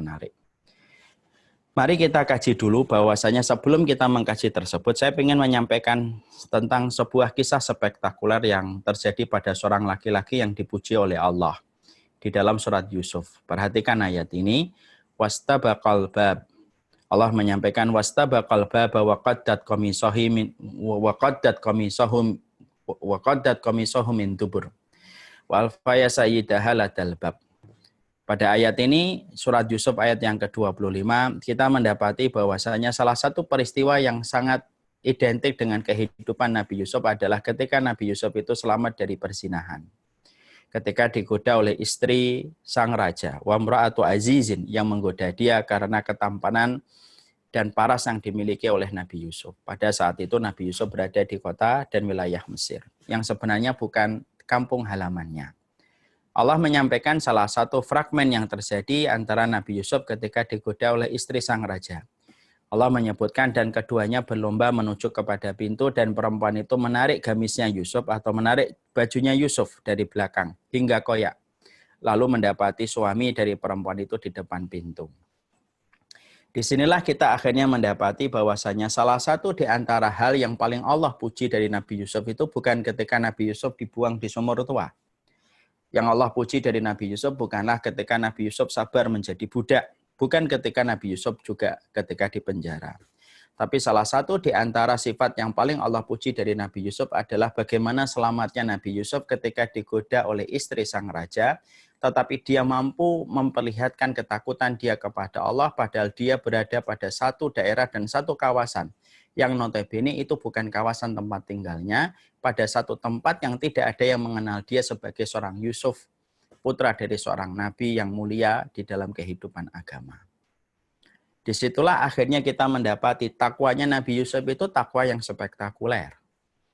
menarik. Mari kita kaji dulu bahwasanya sebelum kita mengkaji tersebut, saya ingin menyampaikan tentang sebuah kisah spektakuler yang terjadi pada seorang laki-laki yang dipuji oleh Allah di dalam surat Yusuf. Perhatikan ayat ini, wastabaqal bab. Allah menyampaikan wastabaqal bab wa qaddat qamisahu min dubur. Wa alfaya sayyidaha ladal bab. Pada ayat ini, surat Yusuf ayat yang ke-25, kita mendapati bahwasanya salah satu peristiwa yang sangat identik dengan kehidupan Nabi Yusuf adalah ketika Nabi Yusuf itu selamat dari perzinahan. Ketika digoda oleh istri sang raja, wamra'atu azizin, yang menggoda dia karena ketampanan dan paras yang dimiliki oleh Nabi Yusuf. Pada saat itu Nabi Yusuf berada di kota dan wilayah Mesir, yang sebenarnya bukan kampung halamannya. Allah menyampaikan salah satu fragmen yang terjadi antara Nabi Yusuf ketika digoda oleh istri sang raja. Allah menyebutkan dan keduanya berlomba menuju kepada pintu dan perempuan itu menarik gamisnya Yusuf atau menarik bajunya Yusuf dari belakang hingga koyak. Lalu mendapati suami dari perempuan itu di depan pintu. Disinilah kita akhirnya mendapati bahwasanya salah satu di antara hal yang paling Allah puji dari Nabi Yusuf itu bukan ketika Nabi Yusuf dibuang di sumur tua. Yang Allah puji dari Nabi Yusuf bukanlah ketika Nabi Yusuf sabar menjadi budak. Bukan ketika Nabi Yusuf juga ketika di penjara. Tapi salah satu di antara sifat yang paling Allah puji dari Nabi Yusuf adalah bagaimana selamatnya Nabi Yusuf ketika digoda oleh istri sang raja. Tetapi dia mampu memperlihatkan ketakutan dia kepada Allah padahal dia berada pada satu daerah dan satu kawasan. Yang notabene itu bukan kawasan tempat tinggalnya, pada satu tempat yang tidak ada yang mengenal dia sebagai seorang Yusuf, putra dari seorang nabi yang mulia di dalam kehidupan agama. Disitulah akhirnya kita mendapati takwanya Nabi Yusuf itu takwa yang spektakuler.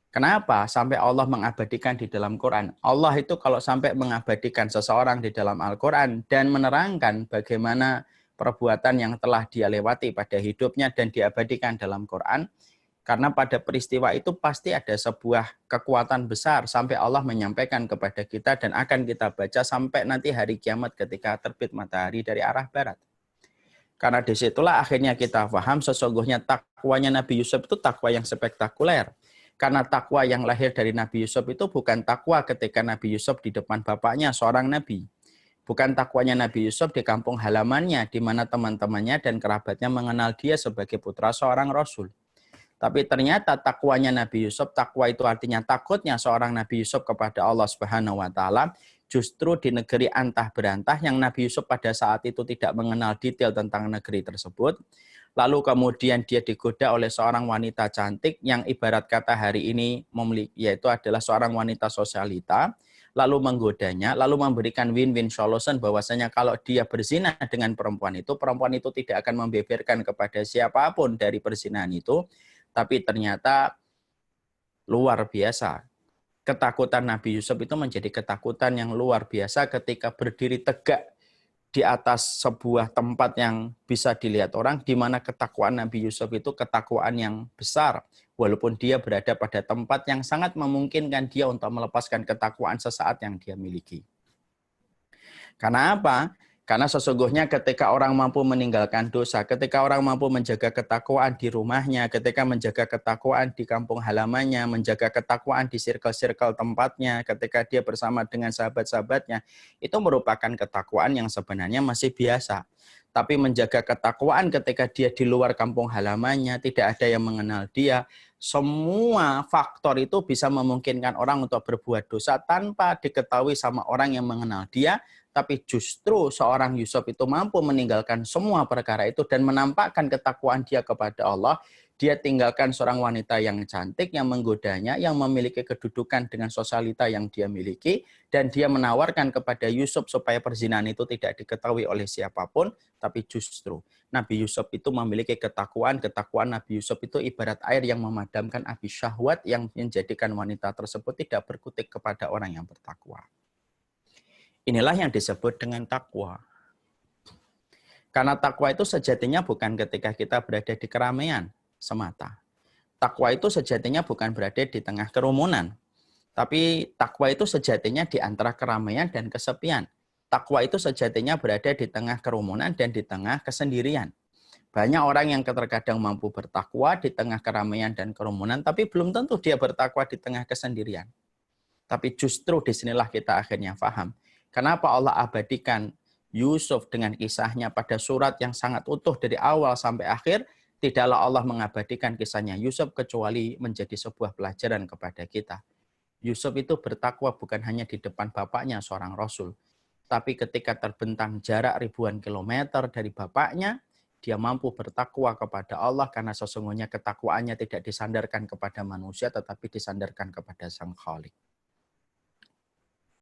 Kenapa? Sampai Allah mengabadikan di dalam Quran. Allah itu kalau sampai mengabadikan seseorang di dalam Al-Quran dan menerangkan bagaimana perbuatan yang telah dia lewati pada hidupnya dan diabadikan dalam Quran, karena pada peristiwa itu pasti ada sebuah kekuatan besar sampai Allah menyampaikan kepada kita dan akan kita baca sampai nanti hari kiamat ketika terbit matahari dari arah barat. Karena disitulah akhirnya kita paham sesungguhnya takwanya Nabi Yusuf itu takwa yang spektakuler. Karena takwa yang lahir dari Nabi Yusuf itu bukan takwa ketika Nabi Yusuf di depan bapaknya seorang nabi. Bukan takwanya Nabi Yusuf di kampung halamannya, di mana teman-temannya dan kerabatnya mengenal dia sebagai putra seorang Rasul. Tapi ternyata takwanya Nabi Yusuf, takwa itu artinya takutnya seorang Nabi Yusuf kepada Allah Subhanahu wa Ta'ala, justru di negeri antah berantah yang Nabi Yusuf pada saat itu tidak mengenal detail tentang negeri tersebut. Lalu kemudian dia digoda oleh seorang wanita cantik yang ibarat kata hari ini yaitu adalah seorang wanita sosialita. Lalu menggodanya, lalu memberikan win-win solution bahwasanya kalau dia berzina dengan perempuan itu tidak akan membeberkan kepada siapapun dari perzinahan itu, tapi ternyata luar biasa. Ketakutan Nabi Yusuf itu menjadi ketakutan yang luar biasa ketika berdiri tegak di atas sebuah tempat yang bisa dilihat orang, di mana ketakwaan Nabi Yusuf itu ketakwaan yang besar. Walaupun dia berada pada tempat yang sangat memungkinkan dia untuk melepaskan ketakwaan sesaat yang dia miliki. Karena apa? Karena sesungguhnya ketika orang mampu meninggalkan dosa, ketika orang mampu menjaga ketakwaan di rumahnya, ketika menjaga ketakwaan di kampung halamannya, menjaga ketakwaan di circle-circle tempatnya, ketika dia bersama dengan sahabat-sahabatnya, itu merupakan ketakwaan yang sebenarnya masih biasa. Tapi menjaga ketakwaan ketika dia di luar kampung halamannya, tidak ada yang mengenal dia, semua faktor itu bisa memungkinkan orang untuk berbuat dosa tanpa diketahui sama orang yang mengenal dia. Tapi justru seorang Yusuf itu mampu meninggalkan semua perkara itu dan menampakkan ketakwaan dia kepada Allah. Dia tinggalkan seorang wanita yang cantik, yang menggodanya, yang memiliki kedudukan dengan sosialita yang dia miliki. Dan dia menawarkan kepada Yusuf supaya perzinahan itu tidak diketahui oleh siapapun. Tapi justru Nabi Yusuf itu memiliki ketakwaan. Ketakwaan Nabi Yusuf itu ibarat air yang memadamkan api syahwat yang menjadikan wanita tersebut tidak berkutik kepada orang yang bertakwa. Inilah yang disebut dengan takwa. Karena takwa itu sejatinya bukan ketika kita berada di keramaian semata. Takwa itu sejatinya bukan berada di tengah kerumunan. Tapi takwa itu sejatinya di antara keramaian dan kesepian. takwa itu sejatinya berada di tengah kerumunan dan di tengah kesendirian. Banyak orang yang terkadang mampu bertakwa di tengah keramaian dan kerumunan, tapi belum tentu dia bertakwa di tengah kesendirian. Tapi justru disinilah kita akhirnya paham. Kenapa Allah abadikan Yusuf dengan kisahnya pada surat yang sangat utuh dari awal sampai akhir, tidaklah Allah mengabadikan kisahnya Yusuf kecuali menjadi sebuah pelajaran kepada kita. Yusuf itu bertakwa bukan hanya di depan bapaknya seorang rasul, tapi ketika terbentang jarak ribuan kilometer dari bapaknya, dia mampu bertakwa kepada Allah karena sesungguhnya ketakwaannya tidak disandarkan kepada manusia tetapi disandarkan kepada Sang Khalik.